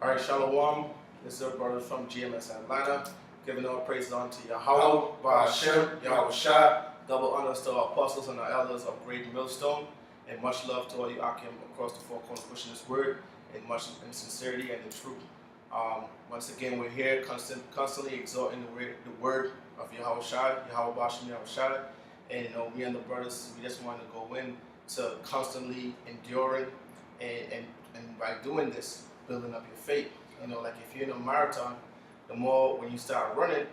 All right, Shalom. This is our brothers from GMS Atlanta, giving all praise unto Yahweh, Ba'ashem, Yahweh Shai. Double honors to our apostles and our elders of Great Millstone, and much love to all you Akim across the four corners pushing this word, and much in sincerity and in truth. Once again, we're here constantly exalting the word of Yahweh Shai, Yahweh Ba'ashem, Yahweh Shai. And me and the brothers, we just want to go in to constantly enduring and by doing this, building up your faith. Like if you're in a marathon, the more when you start running,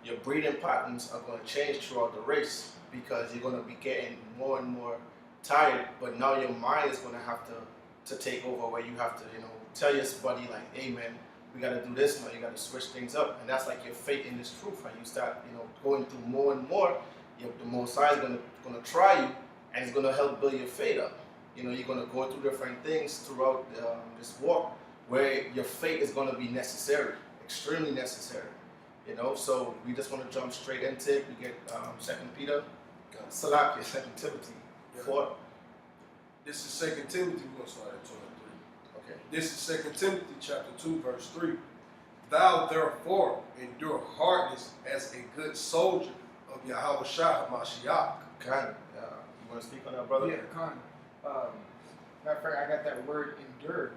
your breathing patterns are going to change throughout the race because you're going to be getting more and more tired. But now your mind is going to have to take over, where you have to tell your body like, hey man, we got to do this now. You got to switch things up, and that's like your faith in this truth. And you start going through more and more. The Most High is going to try you, and it's going to help build your faith up. You're going to go through different things throughout this walk where your faith is going to be necessary, extremely necessary. So we just want to jump straight into it. We get 2 Peter, Salakia, 2 Timothy 4. This is 2 Timothy, we're going to start at 23. Okay. This is 2 Timothy chapter 2, verse 3. Thou therefore endure hardness as a good soldier of Yahweh Shai Mashiach. Khan, you want to speak on that, brother? Yeah, Khan. Matter of fact, I got that word endure.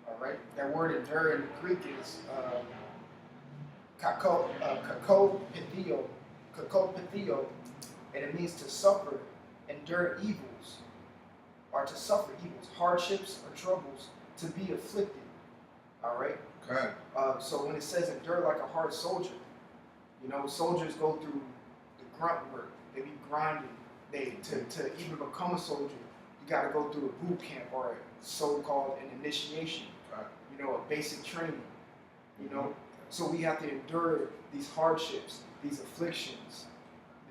All right, that word endure in the Greek is kakopitheo, and it means to suffer, endure evils, or to suffer evils, hardships or troubles, to be afflicted. All right. Khan. So when it says endure like a hard soldier, soldiers go through the grunt work. They be grinding. To even become a soldier, you got to go through a boot camp or a so-called an initiation. Right. A basic training. So we have to endure these hardships, these afflictions,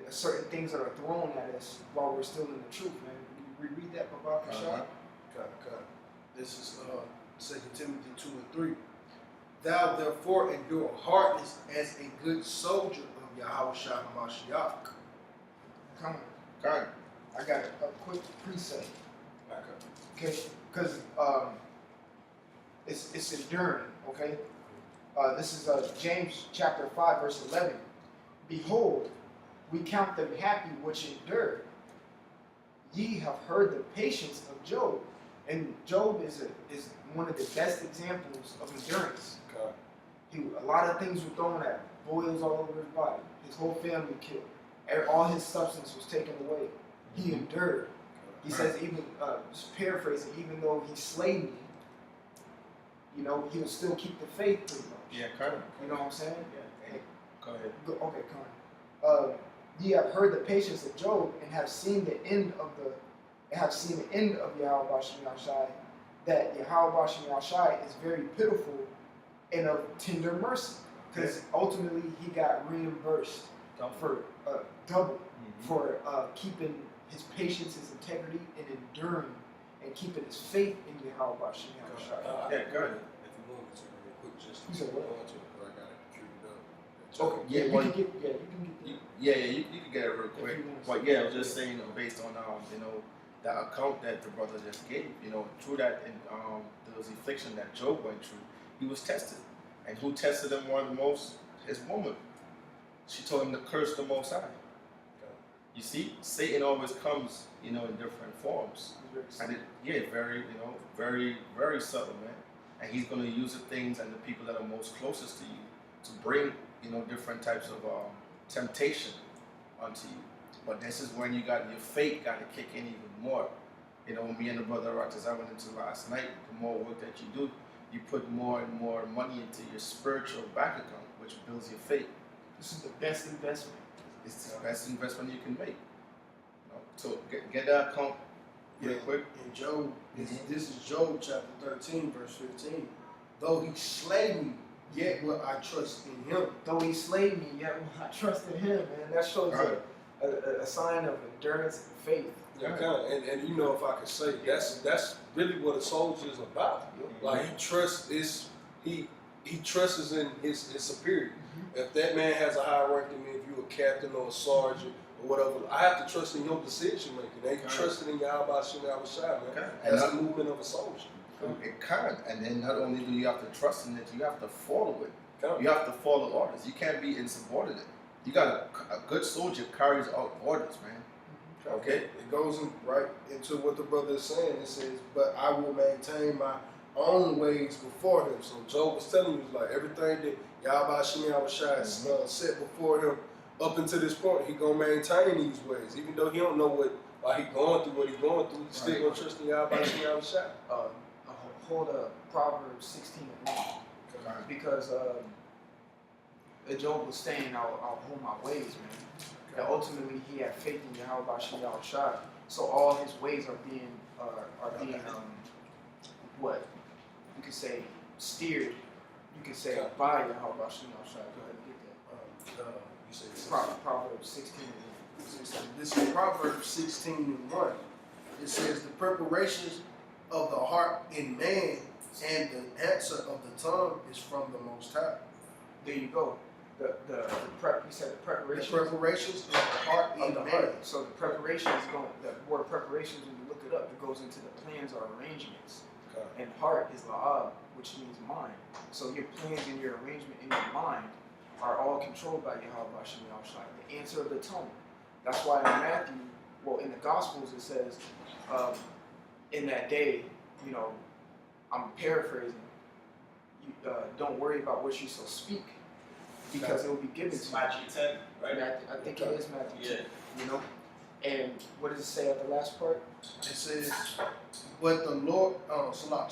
certain things that are thrown at us while we're still in the truth, man. Can you reread that, Baba Kashad? This is 2 Timothy 2 and 3. Thou therefore endure hardness as a good soldier of Yahweh Shai Mashiach. Come on. Khan. I got a quick precept. Okay, because it's enduring. Okay, this is James chapter 5 verse 11. Behold, we count them happy which endure. Ye have heard the patience of Job, and Job is one of the best examples of endurance. A lot of things were thrown at him, boils all over his body, his whole family killed, all his substance was taken away. He endured. He says, even just paraphrasing, even though he slayed me, he'll still keep the faith pretty much. Yeah, kind of. You know what I'm saying? Yeah. Go ahead. Okay, Con. Ye have heard the patience of Job and have seen the end of Yahweh Ba'ashem Yahshai, that Yahweh Ba'ashem Yahshai is very pitiful and of tender mercy, because ultimately he got reimbursed for double for keeping his patience, his integrity, and enduring and keeping his faith in Yahweh Ba'ashem Yahshai. Yeah, go ahead. If you want me to real quick, just You said what? go into it, but I got it treated up. Okay, Yeah, you well, can get that. you can get it real quick. you want to But say- yeah, I was just saying, based on the account that the brother just gave, through that those affliction that Job went through, he was tested, and who tested him more than most? His woman. She told him to curse the Most High. You see, Satan always comes, in different forms, and very, very, very subtle, man. And he's going to use the things and the people that are most closest to you to bring, different types of temptation onto you. But this is when your faith got to kick in even more. When me and the brother Ratas I went into last night, the more work that you do, you put more and more money into your spiritual bank account, which builds your faith. This is the best investment. It's the best investment you can make. So get that account real quick. In Job, this is Job chapter 13, verse 15. Though he slay me, yet will I trust in him. Though he slayed me, yet will I trust in him, man. That shows a sign of endurance and faith. Yeah, kind of. And if I could say, that's really what a soldier is about. Like he trusts in his superior. If that man has a higher rank than me, if you're a captain or a sergeant or whatever, I have to trust in your decision making. They trusted in Yahweh Ba'ashem Yahweh Shai, man. Okay. That's the movement of a soldier. It can, and then not only do you have to trust in it, you have to follow it. Come. You have to follow orders. You can't be insubordinate. You got a good soldier carries out orders, man. Okay. It goes right into what the brother is saying. It says, "But I will maintain my own ways before him." So Job was telling you, like, everything that Yahweh Shemi Awashai set before him up until this point, he gonna maintain these ways, even though he don't know why he going through what he's going through. He's still gonna trust in Yahweh Shemi Awashai. Hold up Proverbs 16:1, because Job was saying, "I'll hold my ways, man." And ultimately, he had faith in Yahweh Shemi Awashai, so all his ways are being what you could say steered. You could say by Yahweh Shemi Awashai. Go ahead and get that. You say Proverbs 16:1. This is Proverbs 16:1. It says, "The preparations of the heart in man and the answer of the tongue is from the Most High." There you go. You said the The preparation preparations of the heart of in the man. heart. So the preparation is going. The word preparations, when you look it up, it goes into the plans or arrangements. Okay. And heart is la'ab, which means mind. So your plans and your arrangement in your mind are all controlled by Yahweh Shemi Awashai. The answer of the tongue. That's why in Matthew, in the Gospels it says, in that day, I'm paraphrasing. You don't worry about what you shall speak, because it will be given to you. Matthew 10, right? I think it is Matthew 10. Yeah. And what does it say at the last part? It says, "But the Lord, Salah.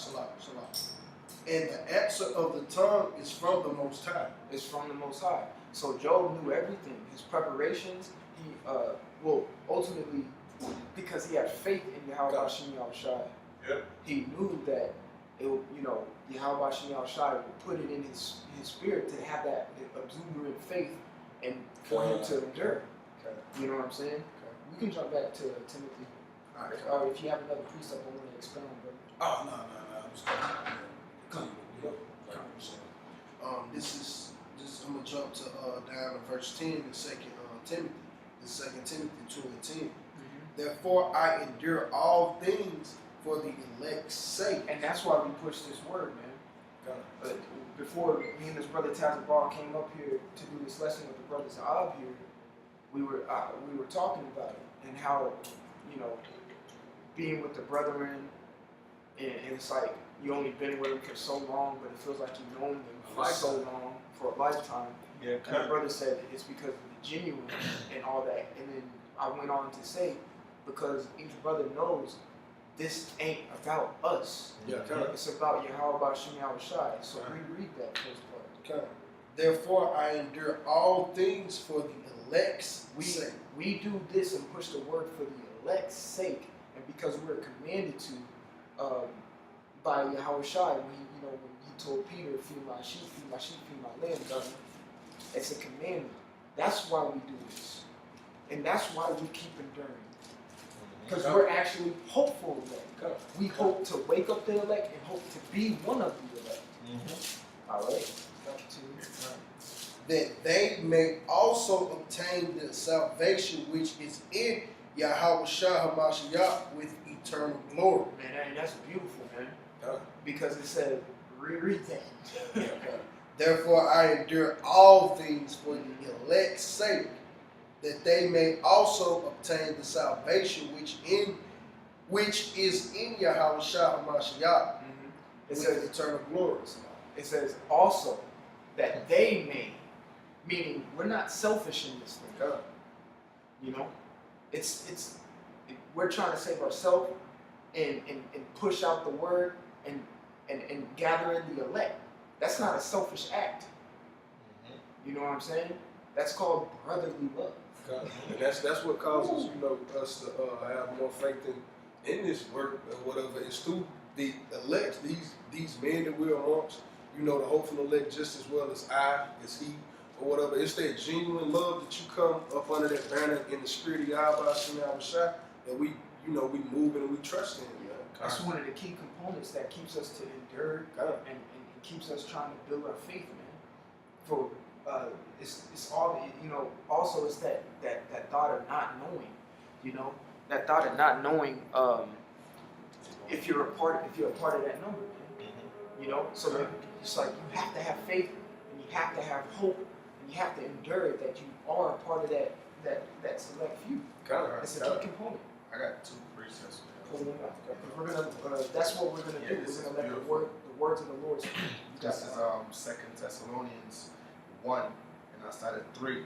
And the answer of the tongue is from the Most High." It's from the Most High. So Job knew everything. His preparations, he ultimately, because he had faith in Yahweh Shemi Awashai, he knew that Yahweh Shemi Awashai would put it in his spirit to have that exuberant faith and for him to endure. Okay. You know what I'm saying? We can jump back to Timothy. All right. Or if you have another precept I want to expound, brother. Oh, no. I'm just going I'm gonna jump to down to verse 10 in 2 Timothy. The 2 Timothy 2:10. "Therefore I endure all things for the elect's sake." And that's why we push this word, man. Okay. Before me and this brother Tazabal came up here to do this lesson with the brothers Zaab here, we were talking about it and how being with the brethren, and it's like you only been with them for so long, but it feels like you've known them for so long, for a lifetime. Yeah, And the brother said it's because of the genuine and all that. And then I went on to say, because each brother knows this ain't about us. Yeah. It's about Yahweh Shemi Awashai. So reread that first part. Okay. "Therefore I endure all things for the elect's sake." We do this and push the word for the elect's sake, and because we're commanded to by Yahweh Shai when he told Peter, "Feed my sheep, feed my sheep, feed my lambs." It's a commandment. That's why we do this, and that's why we keep enduring, because we're actually hopeful elect. We hope to wake up the elect and hope to be one of the elect. All right. "That they may also obtain the salvation which is in Yahweh Shah HaMashiach with eternal glory." Man, that's beautiful, man. Because it said, reread that. Okay. "Therefore I endure all things for the elect's sake, that they may also obtain the salvation which is in Yahweh Shah HaMashiach It with says eternal glory." It says also that they may, meaning we're not selfish in this thing. We're trying to save ourselves and push out the word and gather in the elect. That's not a selfish act. You know what I'm saying? That's called brotherly love. And that's what causes us to have more faith in this work or whatever. It's through the elect, these men that we're amongst. The hopeful elect just as well as he, or whatever. It's that genuine love that you come up under that banner in the spirit of Yahweh Shemi Awashai that we move in and we trust in. That's one of the key components that keeps us to endure and keeps us trying to build our faith, man. For it's all also it's that thought of not knowing, that thought of not knowing if you're a part of that number, man. You know, so that it's like you have to have faith and you have to have hope and you have to endure it, that you are a part of that select few. It's a key component. I got 2 precepts. We're gonna that's what we're gonna do. We're gonna let the words of the Lord speak. This is 2 Thessalonians 1, and I started 3. It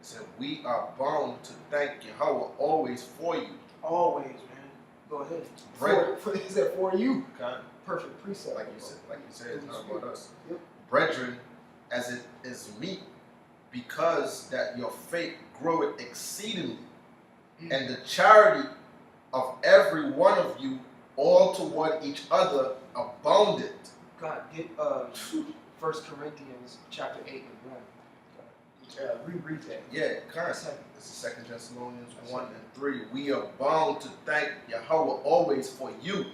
said, "We are bound to thank Yahweh always for you." Always, man. Go ahead. Right. Is that for you? God, Perfect precept. like you said, it's not about us. Yep. Brethren, as it is meet, because that your faith groweth exceedingly, and the charity of every one of you all toward each other abounded. God, get 1 Corinthians chapter 8 and 1. Reread that. Yeah, kind of. This is 2 Thessalonians 1 and 3. We are bound to thank Yahweh always for you,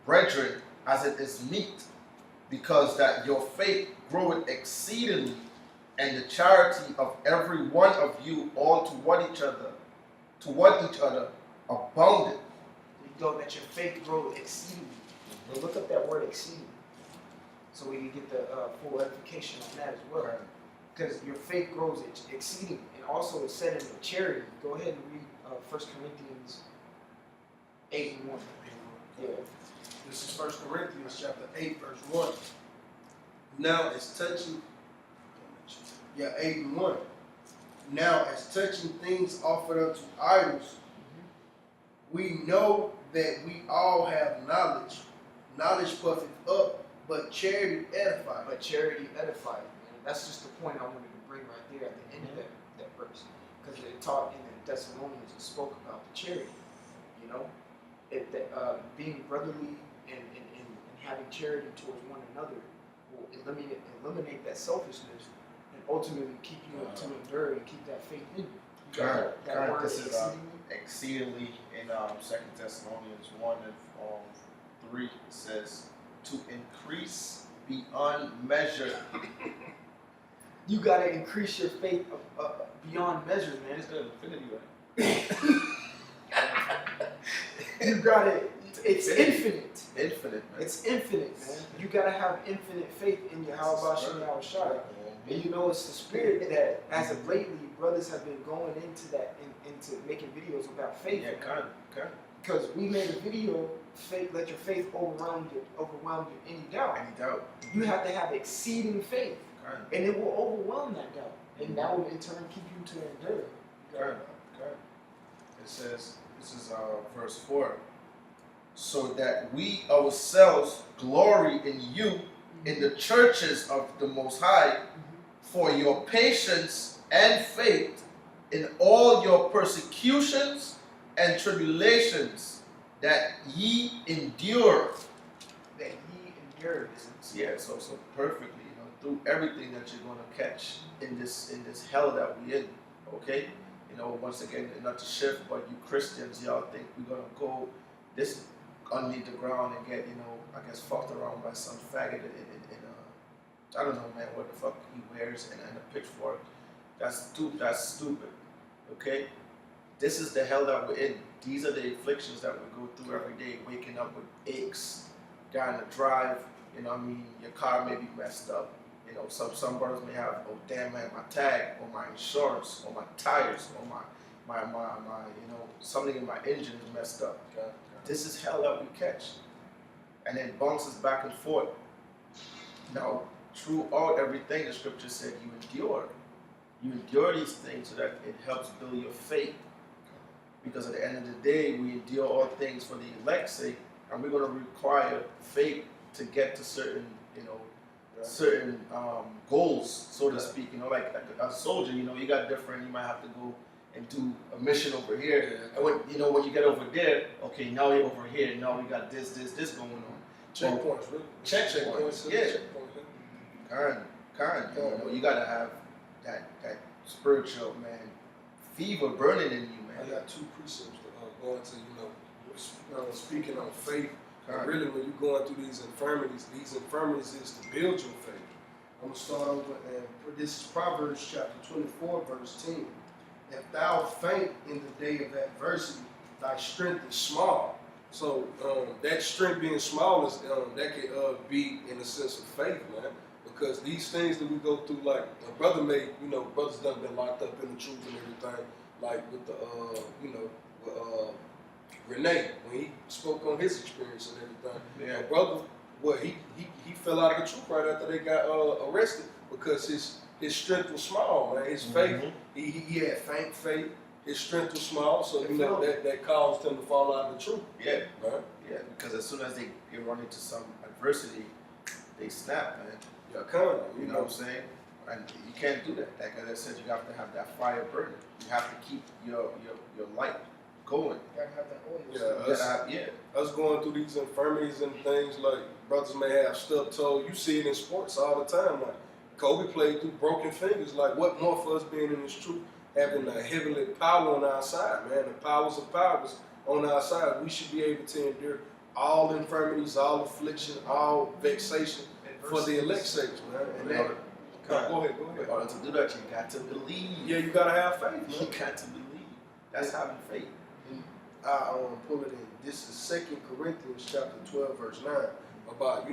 brethren, as it is meet, because that your faith groweth exceedingly, and the charity of every one of you all toward each other abounded. You know that your faith grows exceedingly. So look up that word exceedingly, so we can get the full edification on that as well. Because your faith grows exceedingly, and also it's said in the charity. Go ahead and read 1 Corinthians 8 and 1. Yeah. This is 1 Corinthians chapter 8, verse 1. Now as touching 8 and 1. Now as touching things offered unto idols, we know that we all have knowledge. Knowledge puffeth up, but charity edifies. But charity edifies. That's just the point I wanted to bring right there at the end of that verse. Because it taught in the Thessalonians, it spoke about the charity. You know, being brotherly and having charity towards one another will eliminate that selfishness and ultimately keep you to endure and keep that faith in you. That word This is exceedingly. exceedingly in 2 Thessalonians 1 and 3. It says, to increase beyond measure. You gotta increase your faith beyond measure, man. It's the infinity, right? You gotta. It's infinite. Infinite, man. It's infinite, man. You gotta have infinite faith in Yahweh Shem Yahushua. And you know it's the spirit that, as of lately, brothers have been going into that, into making videos about faith. Yeah, kind of. Because we made a video, let your faith overwhelm your any doubt. Any doubt? You have to have exceeding faith, and it will overwhelm that doubt, and that will in turn keep you to endure. It says, this is verse 4. So that we ourselves glory in you in the churches of the Most High, for your patience and faith in all your persecutions and tribulations that ye endure. That ye endure. Yeah, so perfectly, through everything that you're going to catch in this hell that we in. Okay, once again, not to shift, but you Christians, y'all think we're gonna go this underneath the ground and get, I guess, fucked around by some faggot in I don't know, man, what the fuck he wears and a pitchfork. That's stupid. Okay? This is the hell that we're in. These are the afflictions that we go through every day, waking up with aches, trying to drive, your car may be messed up. Some brothers may have, oh damn man, my tag, or my insurance, or my tires, or my something in my engine is messed up. This is hell that we catch. And it bounces back and forth. Now, throughout everything, the scripture said you endure. You endure these things so that it helps build your faith. Because at the end of the day, we endure all things for the elect's sake, and we're going to require faith to get to certain goals, so to speak. Like a soldier, you got different. You might have to go and do a mission over here. And when you get over there, okay, now you're over here. Now we got this going on. Checkpoints, really. Checkpoints, yeah. Kind. You gotta have that spiritual, man, fever burning in you, man. I got 2 precepts going to, speaking on faith. Really, when you're going through these infirmities is to build your faith. I'm going to start over, and this is Proverbs chapter 24, verse 10. If thou faint in the day of adversity, thy strength is small. So that strength being small is that can be in a sense of faith, man. Because these things that we go through, like a brother made, brothers done been locked up in the truth and everything, like with the, with Renee when he spoke on his experience and everything. Yeah. A brother, he fell out of the truth right after they got arrested because his strength was small, man. His faith, he had faint faith. His strength was small, so that caused him to fall out of the truth. Yeah. Right? Yeah, because as soon as they run into some adversity, they snap, man. Yeah, kind of. You know what I'm saying? And you can't do that. Like I said, you have to have that fire burning. You have to keep your light going. You gotta have that oil. Us going through these infirmities and things, like brothers may have stubbed toe. You see it in sports all the time. Like Kobe played through broken fingers. Like what more for us being in this truth, having a heavenly power on our side, man. The powers of powers on our side. We should be able to endure all infirmities, all affliction, all vexation for the elect's sake, man. And that, go ahead. In order to do that, you got to believe. Yeah, you gotta have faith, man. You got to believe. That's having faith. I pull it in. This is 2 Corinthians chapter 12, verse 9, about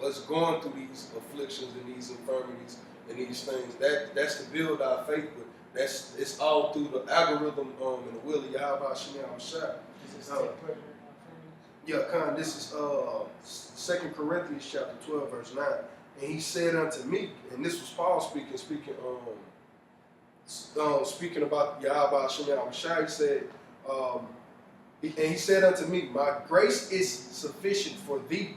us going through these afflictions and these infirmities and these things. That's to build our faith, but it's all through the algorithm and the will of Yahweh Shem Shai. Yeah, this is 2 Corinthians chapter 12, verse 9. And he said unto me, and this was Paul speaking about Yahweh Shem Shai. He said, and he said unto me, my grace is sufficient for thee,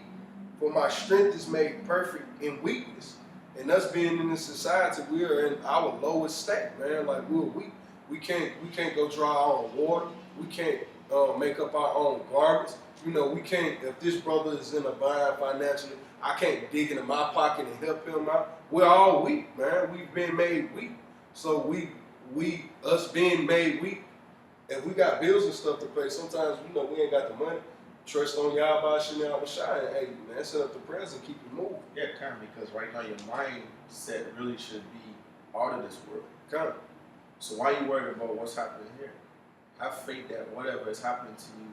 for my strength is made perfect in weakness. And us being in this society, we are in our lowest state, man. Like we're weak. We can't go draw our own water. We can't make up our own garments. We can't. If this brother is in a bind financially, I can't dig into my pocket and help him out. We're all weak, man. We've been made weak. So us being made weak. If we got bills and stuff to pay, sometimes we ain't got the money. Trust on Yahweh Shem Shai, and hey man, set up the prayers and keep it moving. Yeah, kind of, because right now your mindset really should be out of this world. Kind of. So why are you worried about what's happening here? Have faith that whatever is happening to you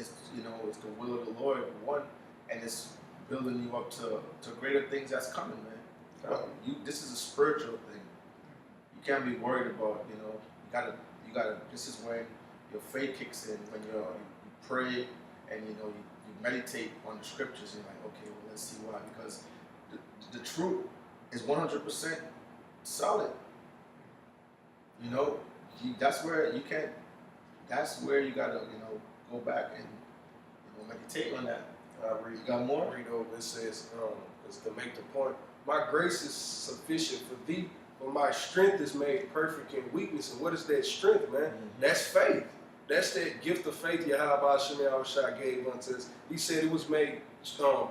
is it's the will of the Lord, one, and it's building you up to greater things that's coming, man. This is a spiritual thing. You can't be worried about, you gotta. This is when your faith kicks in, when you pray and you meditate on the scriptures. You're like, okay, well, let's see why, because the truth is 100% solid. That's where you can't. That's where you gotta go back and meditate on that. You got more? Read over. It says, to make the point, my grace is sufficient for thee. But my strength is made perfect in weakness. And what is that strength, man? Mm-hmm. That's faith. That's that gift of faith Yahweh Shem Shai gave unto us. He said it was made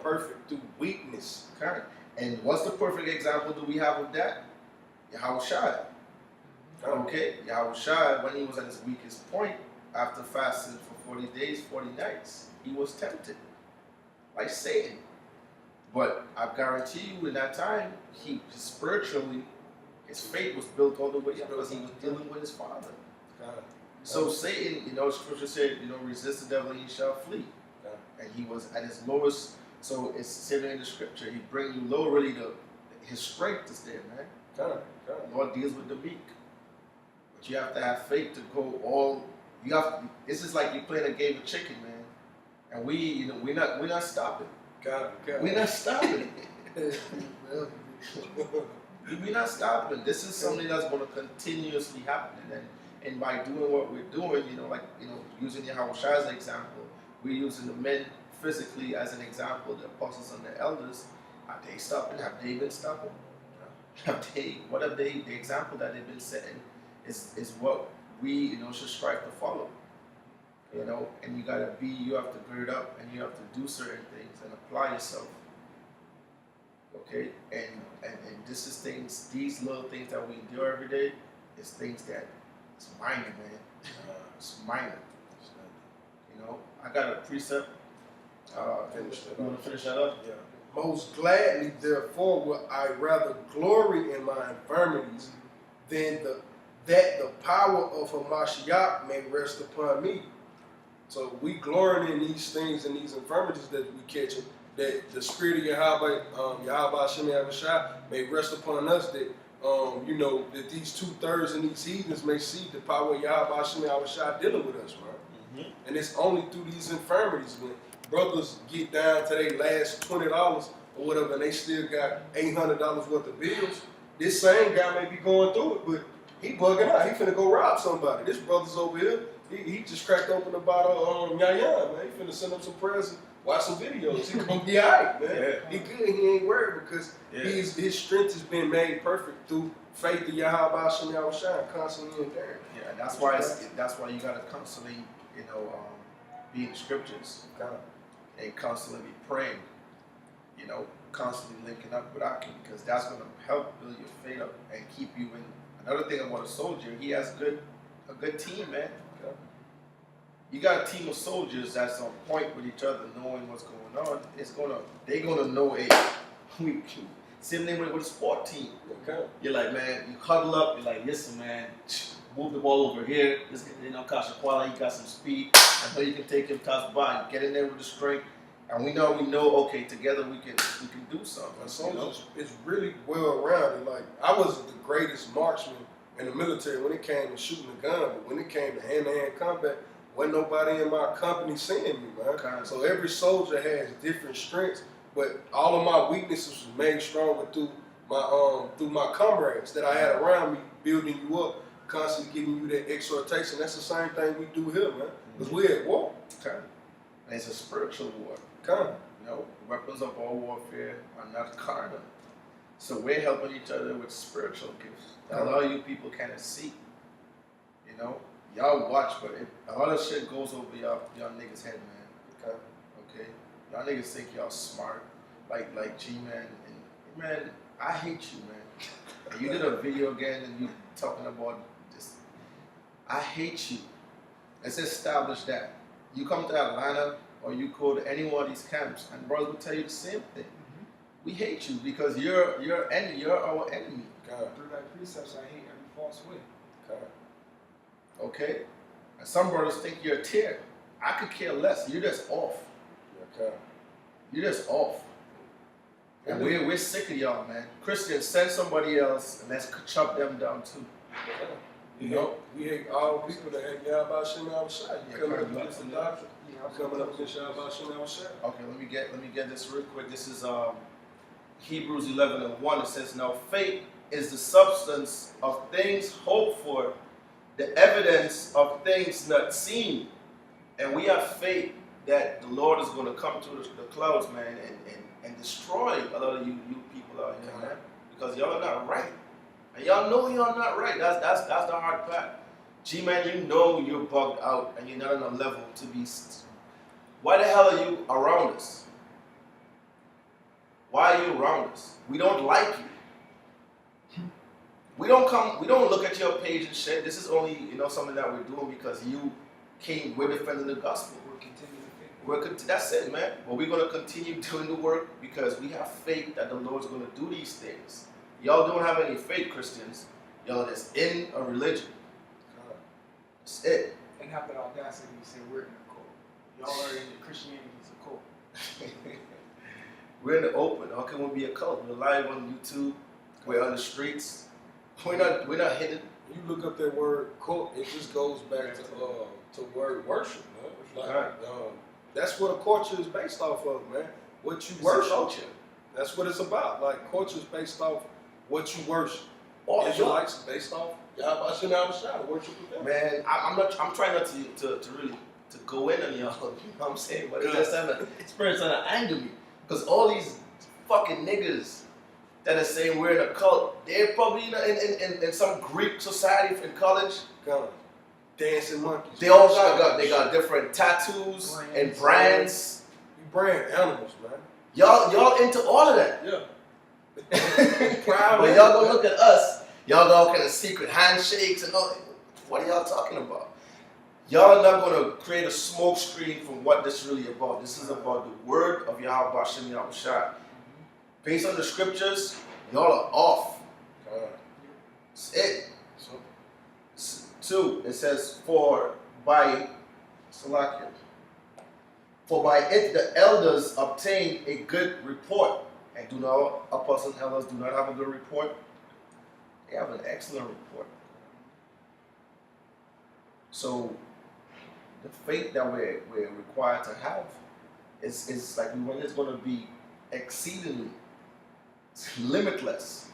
perfect through weakness. Okay. And what's the perfect example do we have of that? Yahweh Shai. Okay. Yahweh Shai, when he was at his weakest point, after fasting for 40 days, 40 nights, he was tempted. Like Satan. But I guarantee you in that time, spiritually, his faith was built all the way up because he was dealing with his father. So Satan, scripture said, resist the devil and he shall flee. And he was at his lowest. So it's said in the scripture, he bring you low, really, his strength is there, man. Lord deals with the meek. But you have to have faith to go all, this is like you're playing a game of chicken, man. And we're not stopping. We're not stopping. We're not stopping. This is something that's going to continuously happen. And by doing what we're doing, using Yahweh Shai as an example, we're using the men physically as an example, the apostles and the elders. Have they stopping? Have they been stopping? The example that they've been setting is what we, should strive to follow. And you have to gird up and you have to do certain things and apply yourself. Okay, and this is things, these little things that we endure every day, is things that it's minor, man. It's minor. I got a precept. You want to finish that up? Yeah. Most gladly, therefore, will I rather glory in my infirmities than that the power of Hamashiach may rest upon me. So we glorying in these things and these infirmities that we catching, that the spirit of Yahweh, Yahweh Hashem Yahushua may rest upon us, that you know, that these 2/3 and these heathens may see the power of Yahweh Hashem Yahushua dealing with us, man. And it's only through these infirmities when brothers get down to their last $20 or whatever, and they still got $800 worth of bills. This same guy may be going through it, but he bugging out. He finna go rob somebody. This brother's over here. He just cracked open a bottle of Yaya, man. He finna send him some prayers and watch some videos. He gonna be alright, man. Yeah. He good. He ain't worried because his strength has been made perfect through faith of Yahweh Hashem Yahushua, constantly in there. Yeah, and that's why you gotta constantly, you know, be in the scriptures and constantly be praying. You know, constantly linking up with Aki, because that's gonna help build your faith up and keep you in. Another thing about a soldier, he has a good team, man. You got a team of soldiers that's on point with each other, knowing what's going on. They're gonna know same thing with a sport team. Okay. You're like, man, you huddle up. You're like, listen, man, move the ball over here. This, you know, Kashakwala, he got some speed. I know you can take him toss by and get in there with the strength. And we know. Okay, together we can do something. And soldiers is really well rounded. Like, I wasn't the greatest marksman in the military when it came to shooting a gun, but when it came to hand-to-hand combat, wasn't nobody in my company seeing me, man. Okay. So every soldier has different strengths, but all of my weaknesses was made stronger through my comrades that I had around me, building you up, constantly giving you that exhortation. That's the same thing we do here, man. Because we're at war. Okay. And it's a spiritual war. Come. You know, weapons of all warfare are not carnal. So we're helping each other with spiritual gifts that a lot of you people can't see. You know, y'all watch, but a lot of shit goes over y'all niggas' head, man. Okay. Y'all niggas think y'all smart, like G-Man. And man, I hate you, man. You did a video again and you talking about this. I hate you. Let's establish that. You come to Atlanta or you go to any one of these camps, and brothers will tell you the same thing. We hate you because you're our enemy. Through thy precepts I hate every false way. Okay? And some brothers think you're a tear. I could care less. You're just off. You're just off. And we're sick of y'all, man. Christians, send somebody else and let's chop them down too. You know? We hate all people that hate Yahweh Hashem Yahushua. You coming up against the doctrine. Yeah, Coming up against Yahweh Hashem Yahushua. Okay, let me get this real quick. This is Hebrews 11:1. It says, "Now faith is the substance of things hoped for, the evidence of things not seen." And we have faith that the Lord is going to come through the clouds, man, and destroy a lot of you people out here, man, because y'all are not right, and y'all know y'all not right. That's the hard part. G-man, you know you're bugged out and you're not on a level to be. Why the hell are you around us? Why are you around us? We don't like you. We don't look at your page and shit. This is only, you know, something that we're doing because we're defending the gospel. That's it, man. But we're going to continue doing the work because we have faith that the Lord's going to do these things. Y'all don't have any faith, Christians. Y'all just in a religion. That's it. And have the audacity to say we're in a cult. Y'all are in the Christianity's a cult. We're in the open. How can we be a cult? We're live on YouTube. We're on the streets. We're not hidden. You look up that word cult, it just goes back to word worship, man. It's like, that's what a culture is based off of, man. What you worship. Culture. That's what it's about. Like, culture is based off what you worship. Israelites based off Yahweh Hashem Yahushua, worship with them. Man, I'm trying not to really go in on y'all. You know what I'm saying? But it's trying to anger me. Because all these fucking niggas that are saying we're in a cult, they're probably in some Greek society in college. Dancing monkeys. They all got different tattoos and brands. You brand animals, man. Y'all into all of that. Yeah. When y'all go look at us, y'all got all kind of secret handshakes and all. What are y'all talking about? Y'all are not going to create a smoke screen from what this is really about. This is about the word of Yahweh Hashem Yahushua. Based on the scriptures, y'all are off. That's it. 2, it says, for by Salakia. For by it the elders obtain a good report. And do not apostles and elders do not have a good report? They have an excellent report. So the faith that we're required to have is like when it's going to be exceedingly limitless.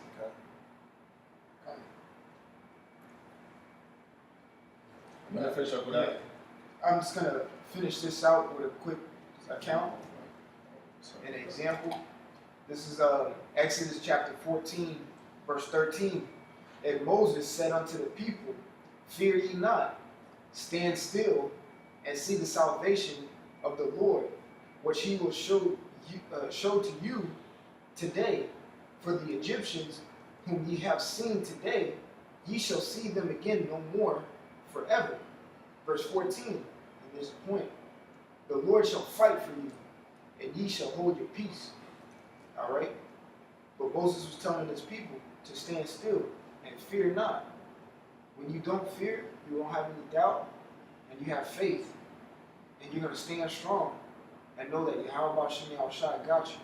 I'm going to finish up with that. I'm just going to finish this out with a quick account, an example. This is Exodus chapter 14, verse 13. And Moses said unto the people, fear ye not, stand still, and see the salvation of the Lord, which he will show to you today. For the Egyptians whom ye have seen today, ye shall see them again no more forever. Verse 14, and there's a point. The Lord shall fight for you, and ye shall hold your peace. All right? But Moses was telling his people to stand still and fear not. When you don't fear, you don't have any doubt, and you have faith, and you're going to stand strong and know that Yahweh Shem Yahushua got you.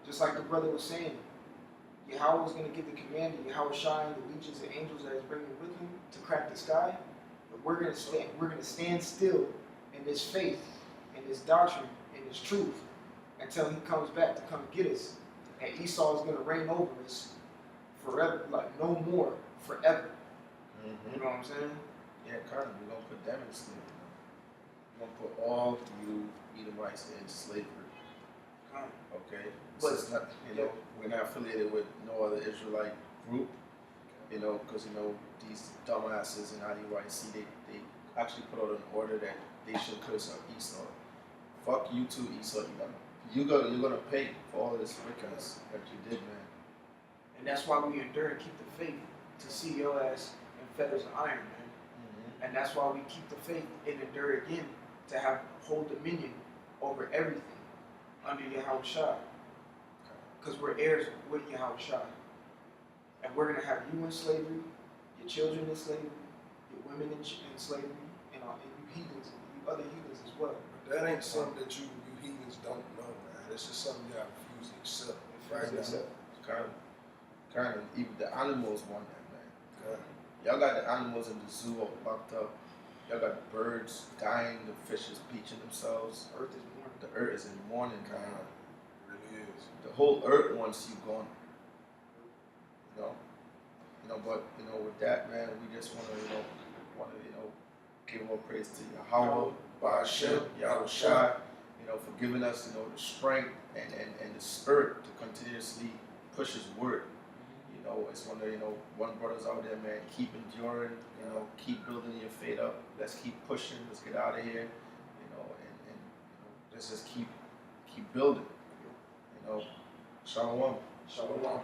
Just like the brother was saying, Yahweh was going to give the command to Yahweh Shai and the legions of angels that he's bringing with him to crack the sky. But we're going to stand still in this faith, in this doctrine, in this truth, until he comes back to come get us. And Esau is going to reign over us forever, like no more, forever. You know what I'm saying? Yeah, currently we're going to put them in slavery. We're going to put all you Edomites in slavery. Okay? But it's not, we're not affiliated with no other Israelite group, because, these dumbasses in IUIC, they actually put out an order that they should curse out Esau. Fuck you too, Esau. You're gonna pay for all this wickedness that you did, man. And that's why we endure and keep the faith to see your ass in feathers of iron, man. And that's why we keep the faith and endure again to have whole dominion over everything under Yahweh Shai. Because we're heirs with Yahweh Shai. And we're going to have you in slavery, your children in slavery, your women in slavery, and you heathens, you other heathens as well. But that ain't something that you heathens don't know, man. It's just something you gotta refuse to accept. Right now. Kind of, even the animals want that, man. Y'all got the animals in the zoo all locked up. Y'all got the birds dying, the fishes beaching themselves. Earth is mourning. The earth is in mourning, man. It really is. The whole earth wants you gone. But with that, man, we just want to give more praise to Yahweh, Ba'ashem, Yahweh Shai, for giving us, the strength and the spirit to continuously push His word. It's one brother's out there, man. Keep enduring, keep building your faith up. Let's keep pushing. Let's get out of here, and let's just keep building. Shalom. Shalom.